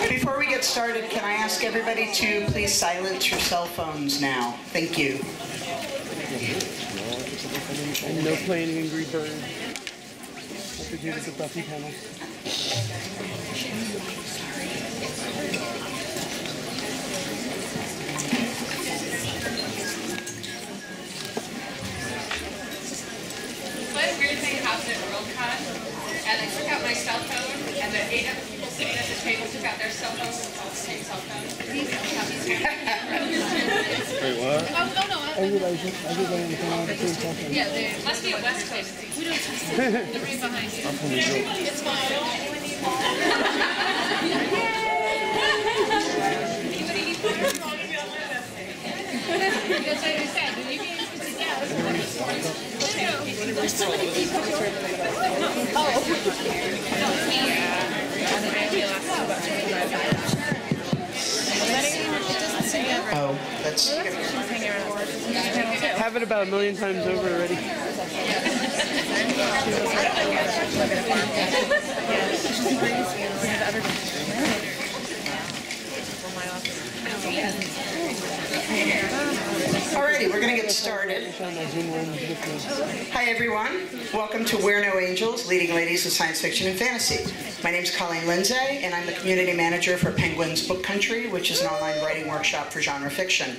Before we get started, can I ask everybody to please silence your cell phones now? Thank you. And no playing Angry Bird. Have to do the Buffy panel. One weird thing happened at WorldCon, and I took out my cell phone, and the 8 other people sitting at the table took out their cell phones and all the same cell phone. Wait, what? Oh, no. Everybody's on the same cell phone. Yeah, they must be a West Coast thing. We don't trust it. They're right behind you. It's fine. Anybody need photos? That's what I said. You can sit down. There's so many people. Oh, that's... Have it about 1 million times over already. Alrighty, we're going to get started. Hi everyone, welcome to We're No Angels, Leading Ladies of Science Fiction and Fantasy. My name's Colleen, Lindsay, and I'm the community manager for Penguin's Book Country, which is an online writing workshop for genre fiction.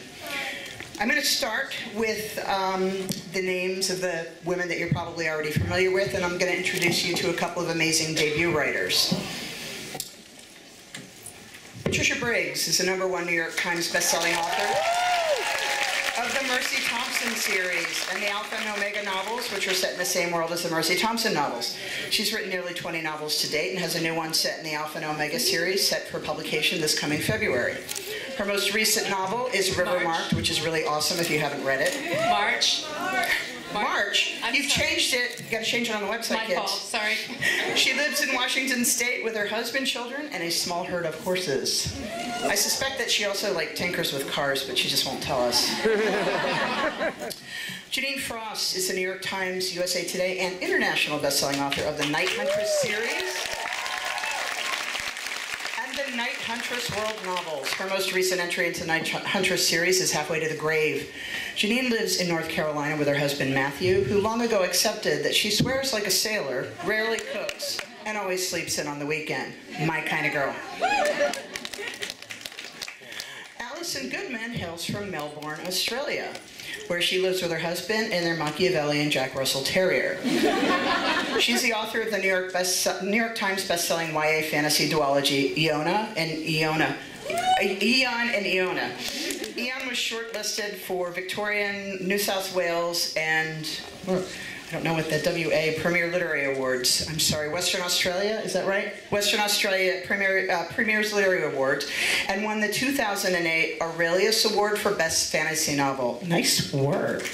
I'm going to start with the names of the women that you're probably already familiar with, and I'm going to introduce you to a couple of amazing debut writers. Patricia Briggs is the #1 New York Times bestselling author of the Mercy Thompson series and the Alpha and Omega novels, which are set in the same world as the Mercy Thompson novels. She's written nearly 20 novels to date and has a new one set in the Alpha and Omega series set for publication this coming February. Her most recent novel is River Marked, which is really awesome if you haven't read it. March. You've changed it. You've got to change it on the website, kids. My fault, sorry. She lives in Washington State with her husband, children, and a small herd of horses. I suspect that she also tinkers with cars, but she just won't tell us. Jeaniene Frost is the New York Times, USA Today, and international bestselling author of the Night Huntress series and the Night Huntress World novels. Her most recent entry into Night Huntress series is Halfway to the Grave. Jeaniene lives in North Carolina with her husband, Matthew, who long ago accepted that she swears like a sailor, rarely cooks, and always sleeps in on the weekend. My kind of girl. Alison Goodman hails from Melbourne, Australia, where she lives with her husband and their Machiavellian Jack Russell Terrier. She's the author of the New York Times bestselling YA fantasy duology Eon and Iona. Eon was shortlisted for Victorian, New South Wales, and I don't know what the WA Premier Literary Awards. I'm sorry, Western Australia, is that right? Western Australia Premier's Literary Awards, and won the 2008 Aurelius Award for Best Fantasy Novel. Nice work.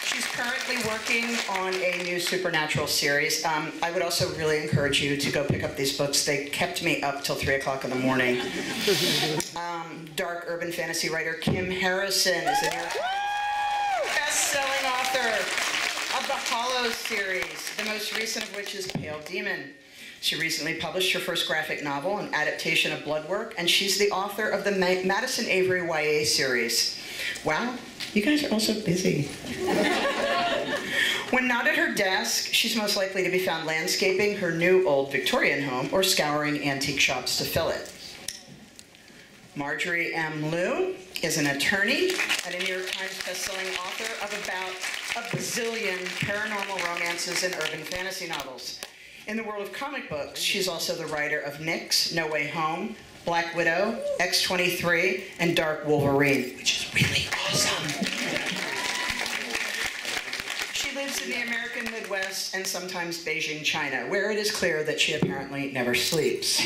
She's currently working on a new supernatural series. I would also really encourage you to go pick up these books. They kept me up till 3 o'clock in the morning. Dark urban fantasy writer Kim Harrison is a best-selling author of the Hollows series, the most recent of which is Pale Demon. She recently published her first graphic novel, an adaptation of Bloodwork, and she's the author of the Madison Avery YA series. Wow, you guys are also busy. When not at her desk, she's most likely to be found landscaping her new old Victorian home or scouring antique shops to fill it. Marjorie M. is an attorney and a New York Times bestselling author of about a bazillion paranormal romances and urban fantasy novels. In the world of comic books, she's also the writer of Nyx, No Way Home, Black Widow, X-23, and Dark Wolverine, which is really awesome. She lives in the American Midwest and sometimes Beijing, China, where it is clear that she apparently never sleeps.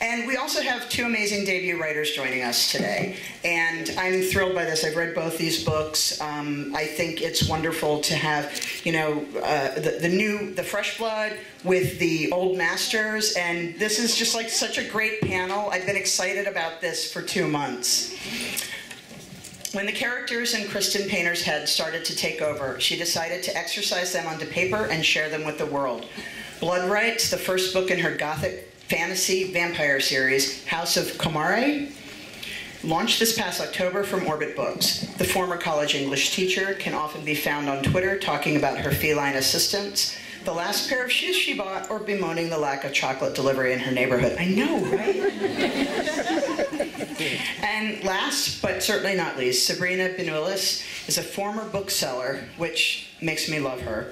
And we also have 2 amazing debut writers joining us today, and I'm thrilled by this. I've read both these books. I think it's wonderful to have, the fresh blood with the old masters, and this is just such a great panel. I've been excited about this for 2 months. When the characters in Kristen Painter's head started to take over, she decided to exercise them onto paper and share them with the world. Blood Rights, the first book in her gothic fantasy vampire series, House of Comare, launched this past October from Orbit Books. The former college English teacher can often be found on Twitter talking about her feline assistants, the last pair of shoes she bought, or bemoaning the lack of chocolate delivery in her neighborhood. I know, right? And last, but certainly not least, Sabrina Benulis is a former bookseller, which makes me love her,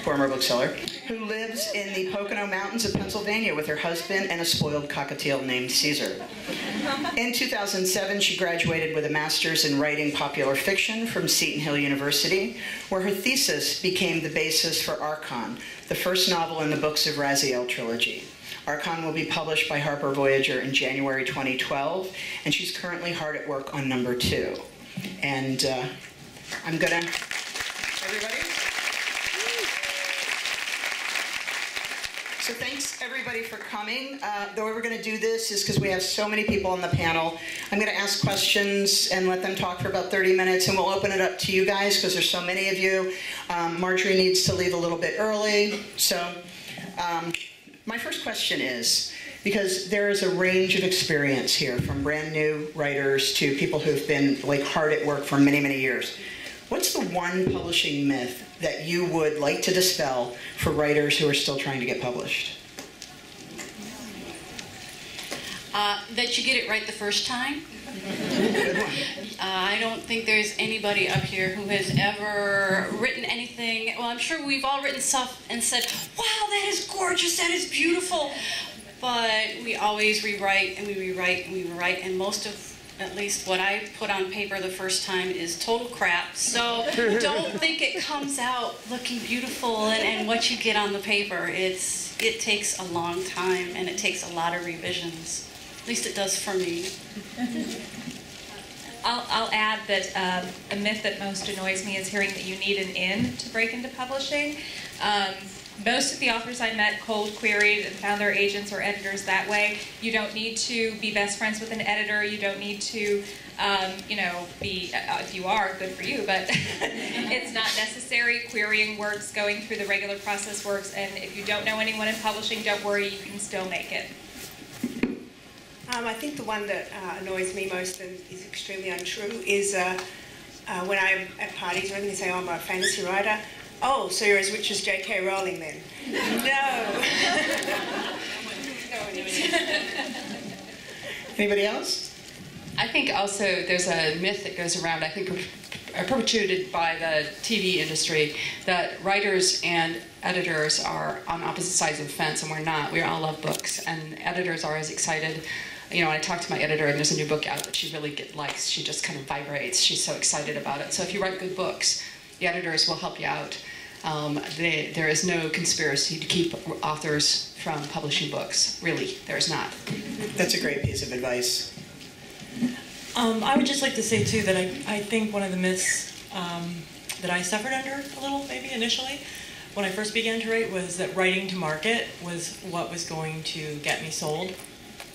former bookseller, who lives in the Pocono Mountains of Pennsylvania with her husband and a spoiled cockatiel named Caesar. In 2007, she graduated with a master's in writing popular fiction from Seton Hill University, where her thesis became the basis for Archon, the first novel in the Books of Raziel trilogy. Archon will be published by Harper Voyager in January 2012, and she's currently hard at work on number 2. And I'm gonna, everybody? So thanks everybody for coming. The way we're gonna do this is because we have so many people on the panel, I'm gonna ask questions and let them talk for about 30 minutes, and we'll open it up to you guys because there's so many of you. Marjorie needs to leave a little bit early, so my first question is, because there is a range of experience here, from brand new writers to people who've been like hard at work for many, many years. What's the one publishing myth that you would like to dispel for writers who are still trying to get published? That you get it right the first time. Good one. I don't think there's anybody up here who has ever written anything. Well, I'm sure we've all written stuff and said, wow, that is gorgeous, that is beautiful. But we always rewrite and we rewrite and we rewrite, and most of, at least what I put on paper the first time, is total crap. So don't think it comes out looking beautiful and what you get on the paper. It takes a long time and it takes a lot of revisions. At least it does for me. I'll add that a myth that most annoys me is hearing that you need an in to break into publishing. Most of the authors I met cold queried and found their agents or editors that way. You don't need to be best friends with an editor. You don't need to, be, if you are, good for you, but it's not necessary. Querying works, going through the regular process works, and if you don't know anyone in publishing, don't worry, you can still make it. I think the one that annoys me most and is extremely untrue is when I'm at parties or anything, they say, oh, I'm a fantasy writer. Oh, so you're as rich as J.K. Rowling then? No. Anybody else? I think also there's a myth that goes around, I think perpetuated by the TV industry, that writers and editors are on opposite sides of the fence, and we're not. We all love books, and editors are as excited. You know, I talked to my editor, and there's a new book out that she really likes. She just kind of vibrates. She's so excited about it. So if you write good books, the editors will help you out. There is no conspiracy to keep authors from publishing books. Really, there's not. That's a great piece of advice. I would just like to say, too, that I think one of the myths that I suffered under a little, maybe initially, when I first began to write, was that writing to market was what was going to get me sold.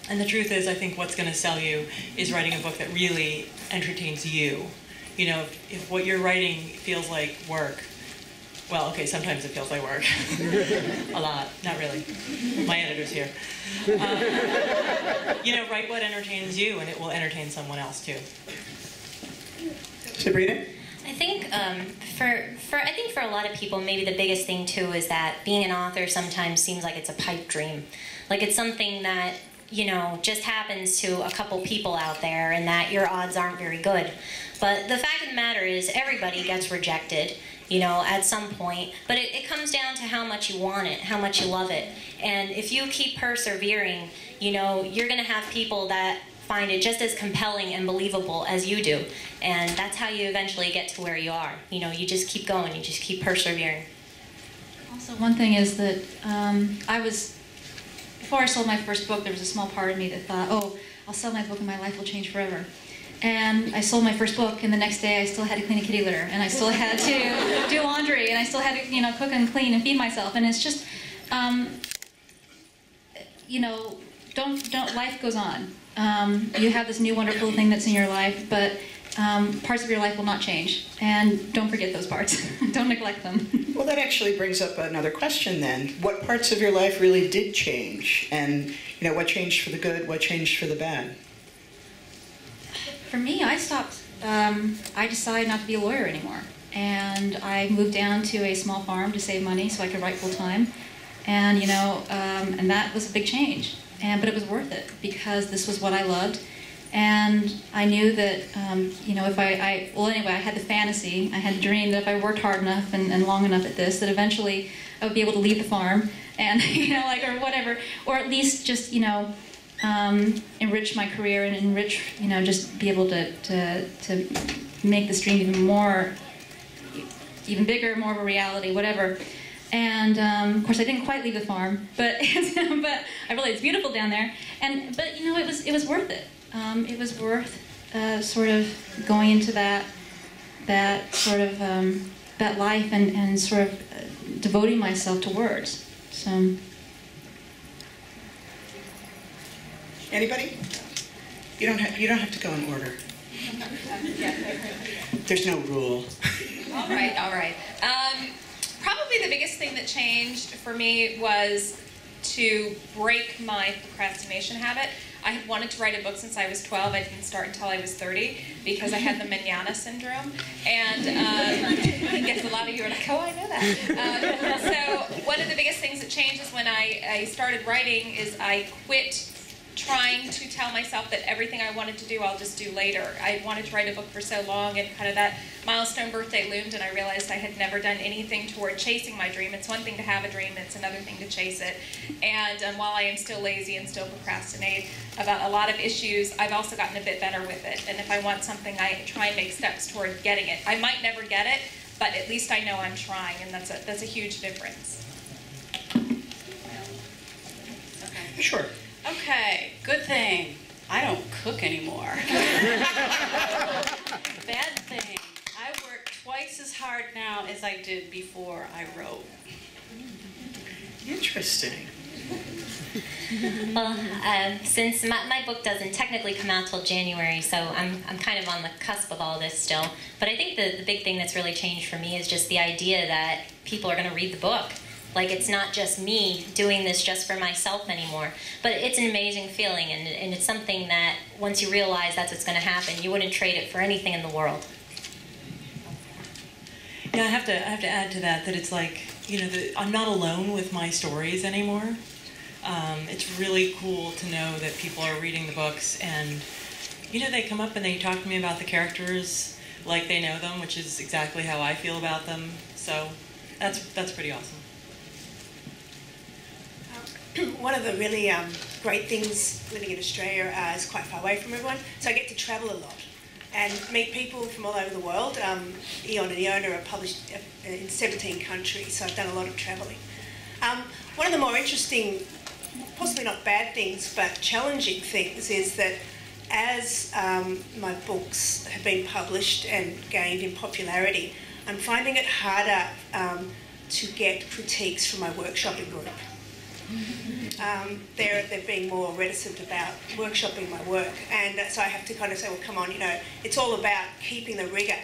And the truth is, I think what's going to sell you is writing a book that really entertains you. You know, if what you're writing feels like work, well, okay, sometimes it feels like work. A lot, not really. My editor's here. Write what entertains you, and it will entertain someone else too. Sabrina? I think for a lot of people, maybe the biggest thing too is that being an author sometimes seems like it's a pipe dream, like it's something that just happens to a couple people out there, and that your odds aren't very good. But the fact of the matter is, everybody gets rejected, at some point. But it comes down to how much you want it, how much you love it. And if you keep persevering, you're going to have people that find it just as compelling and believable as you do. And that's how you eventually get to where you are. You just keep going, you just keep persevering. Also, one thing is that before I sold my first book, there was a small part of me that thought, oh, I'll sell my book and my life will change forever. And I sold my first book, and the next day I still had to clean a kitty litter, and I still had to do laundry, and I still had to, cook and clean and feed myself. And it's just, life goes on. You have this new wonderful thing that's in your life, but parts of your life will not change. And don't forget those parts. Don't neglect them. Well, that actually brings up another question then. What parts of your life really did change? And, you know, what changed for the good, what changed for the bad? For me, I stopped, I decided not to be a lawyer anymore. And I moved down to a small farm to save money so I could write full time. And, you know, and that was a big change. But it was worth it because this was what I loved. And I knew that, you know, if well, anyway, I had the fantasy, I had the dream that if I worked hard enough and long enough at this, that eventually I would be able to leave the farm and, you know, like, or whatever, or at least just, you know, enrich my career and enrich, you know, just be able to make this dream even bigger, more of a reality, whatever. And of course, I didn't quite leave the farm, but but I really, it's beautiful down there. But you know, it was worth it. It was worth sort of going into that sort of that life and sort of devoting myself to words. So. Anybody? You don't have to go in order. There's no rule. All right. Probably the biggest thing that changed for me was to break my procrastination habit. I had wanted to write a book since I was 12. I didn't start until I was 30 because I had the manana syndrome. And I guess a lot of you are like, oh, I know that. So one of the biggest things that changed is when I started writing is I quit trying to tell myself that everything I wanted to do, I'll just do later. I wanted to write a book for so long, and kind of that milestone birthday loomed, and I realized I had never done anything toward chasing my dream. It's one thing to have a dream, it's another thing to chase it. And while I am still lazy and still procrastinate about a lot of issues, I've also gotten a bit better with it. And if I want something, I try and make steps toward getting it. I might never get it, but at least I know I'm trying, and that's a huge difference. Okay. Sure. Okay, good thing. I don't cook anymore. Bad thing. I work twice as hard now as I did before I wrote. Interesting. Well, since my book doesn't technically come out till January, so I'm kind of on the cusp of all this still. But I think the big thing that's really changed for me is just the idea that people are going to read the book. Like, it's not just me doing this just for myself anymore. But it's an amazing feeling, and it's something that once you realize that's what's going to happen, you wouldn't trade it for anything in the world. Yeah, I have to add to that it's like, you know, I'm not alone with my stories anymore. It's really cool to know that people are reading the books, and, you know, they come up and they talk to me about the characters like they know them, which is exactly how I feel about them. So that's pretty awesome. One of the really great things living in Australia is quite far away from everyone, so I get to travel a lot and meet people from all over the world. Eon and Iona are published in 17 countries, so I've done a lot of travelling. One of the more interesting, possibly not bad things, but challenging things is that as my books have been published and gained in popularity, I'm finding it harder to get critiques from my workshopping group. They're being more reticent about workshopping my work, and so I have to kind of say, well, come on, you know, it's all about keeping the rigour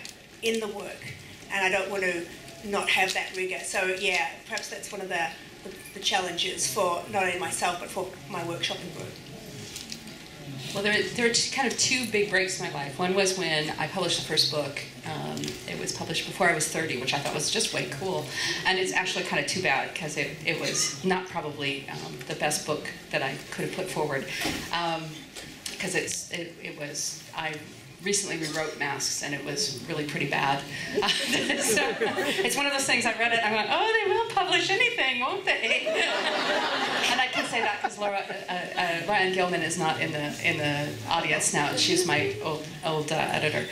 in the work, and I don't want to not have that rigour. So yeah, perhaps that's one of the challenges for not only myself but for my workshopping group. Well, there are kind of two big breaks in my life. One was when I published the first book. It was published before I was 30, which I thought was just way cool. And it's actually kind of too bad because it was not probably the best book that I could have put forward. Because I recently rewrote Masks, and it was really pretty bad. So it's one of those things, I read it, I went, oh, they will publish anything, won't they? And I can say that because Ryan Gilman is not in the audience now. She's my old editor.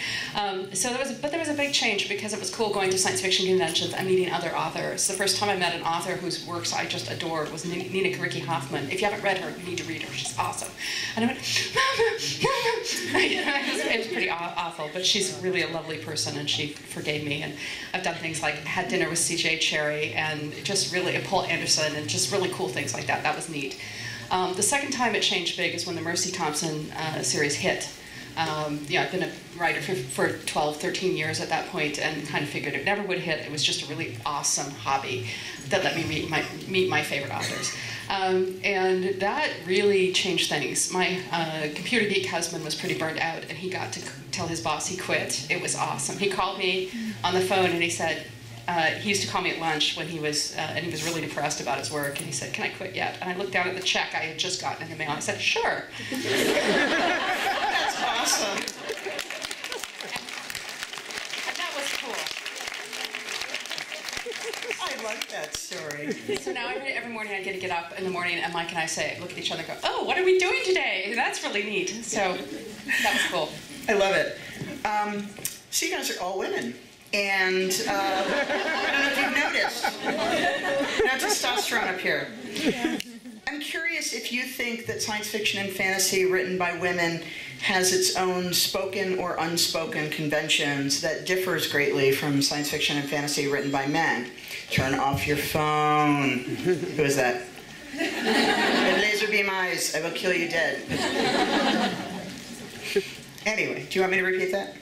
So there was a big change because it was cool going to science fiction conventions and meeting other authors. The first time I met an author whose works I just adored was Nina Karicki Hoffman. If you haven't read her, you need to read her. She's awesome. And I went, Mama. It was pretty awful, but she's really a lovely person, and she forgave me. And I've done things like had dinner with C.J. Cherry and just really Paul Anderson and just really cool things like that. That was neat. The second time it changed big is when the Mercy Thompson series hit. I've been a writer for 12, 13 years at that point, and kind of figured it never would hit. It was just a really awesome hobby that let me meet my favorite authors. And that really changed things. My computer geek husband was pretty burned out, and he got to tell his boss he quit. It was awesome. He called me on the phone, and he said, he used to call me at lunch when he was, and he was really depressed about his work, and he said, "Can I quit yet?" And I looked down at the check I had just gotten in the mail, and I said, "Sure." That's awesome. And that was cool. I like that story. So now every morning I get up in the morning, and Mike and I look at each other and go, "Oh, what are we doing today?" That's really neat. So that was cool. I love it. So you guys are all women. And I don't know if you've noticed. No testosterone up here. I'm curious if you think that science fiction and fantasy written by women has its own spoken or unspoken conventions that differs greatly from science fiction and fantasy written by men. Turn off your phone. Who is that? With laser beam eyes, I will kill you dead. Anyway, do you want me to repeat that?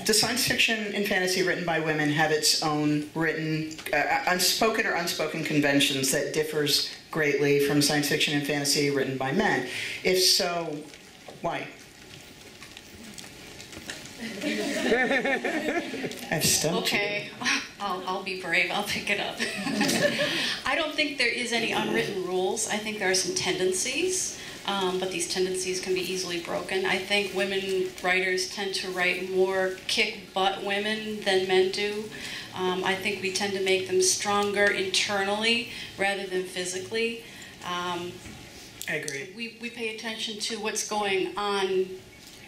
Does science fiction and fantasy written by women have its own written, unspoken or unspoken conventions that differs greatly from science fiction and fantasy written by men? If so, why? I've stumped you. Okay, I'll be brave. I'll pick it up. I don't think there is any unwritten rules. I think there are some tendencies. But these tendencies can be easily broken. I think women writers tend to write more kick-butt women than men do. I think we tend to make them stronger internally rather than physically. I agree. We pay attention to what's going on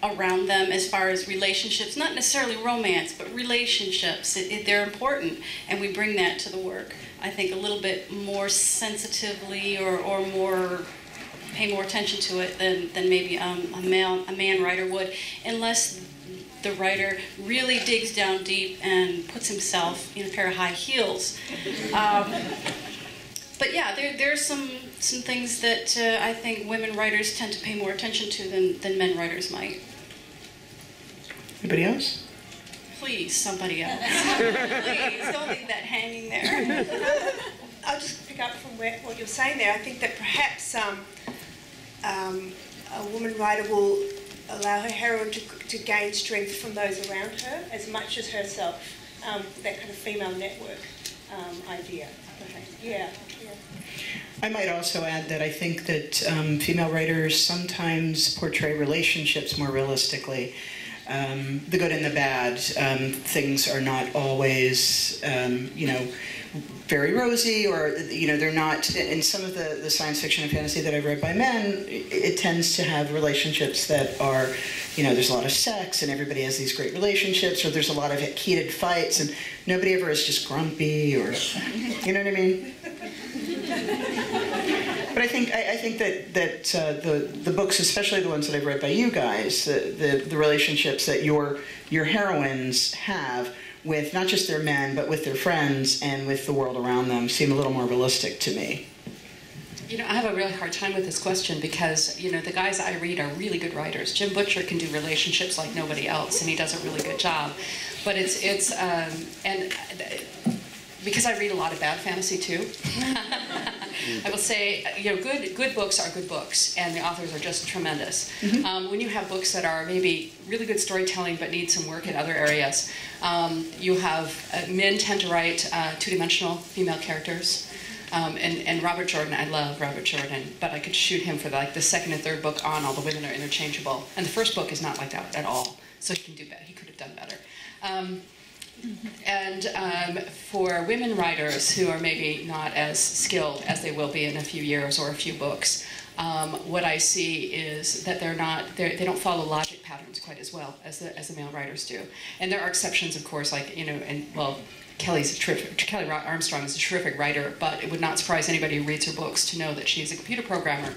around them as far as relationships, not necessarily romance, but relationships. They're important, and we bring that to the work. I think a little bit more sensitively or more pay more attention to it than maybe a man writer would, unless the writer really digs down deep and puts himself in a pair of high heels. But yeah, there's some things that I think women writers tend to pay more attention to than men writers might. Anybody else? Please, somebody else. Please, don't leave that hanging there. I'll just pick up from what you're saying there. I think that perhaps a woman writer will allow her heroine to gain strength from those around her as much as herself. That kind of female network idea. Yeah. I might also add that I think that female writers sometimes portray relationships more realistically. The good and the bad. Things are not always, very rosy, or they're not. In some of the science fiction and fantasy that I've read by men, it tends to have relationships that are, there's a lot of sex and everybody has these great relationships, or there's a lot of heated fights and nobody ever is just grumpy, or you know what I mean. But I think that the books, especially the ones that I've read by you guys, the relationships that your heroines have with not just their men, but with their friends and with the world around them, seem a little more realistic to me. I have a really hard time with this question because, the guys I read are really good writers. Jim Butcher can do relationships like nobody else, and he does a really good job. But because I read a lot of bad fantasy too, I will say, good books are good books, and the authors are just tremendous. Mm-hmm. When you have books that are maybe really good storytelling but need some work in other areas, you have men tend to write two-dimensional female characters. And Robert Jordan, I love Robert Jordan, but I could shoot him for the second and third book on. All the women are interchangeable, and the first book is not like that at all. So he can do better. He could have done better. And for women writers who are maybe not as skilled as they will be in a few years or a few books, what I see is that they don't follow logic patterns quite as well as the male writers do. And there are exceptions, of course, Kelly Armstrong is a terrific writer, but it would not surprise anybody who reads her books to know that she's a computer programmer,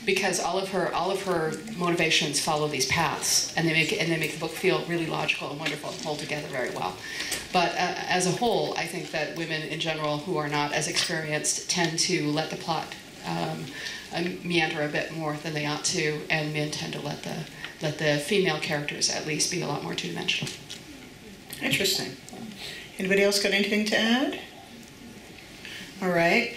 because all of her motivations follow these paths, and they make the book feel really logical and wonderful and hold together very well. But as a whole, I think that women in general who are not as experienced tend to let the plot meander a bit more than they ought to, and men tend to let the female characters at least be a lot more two-dimensional. Interesting. Anybody else got anything to add? All right.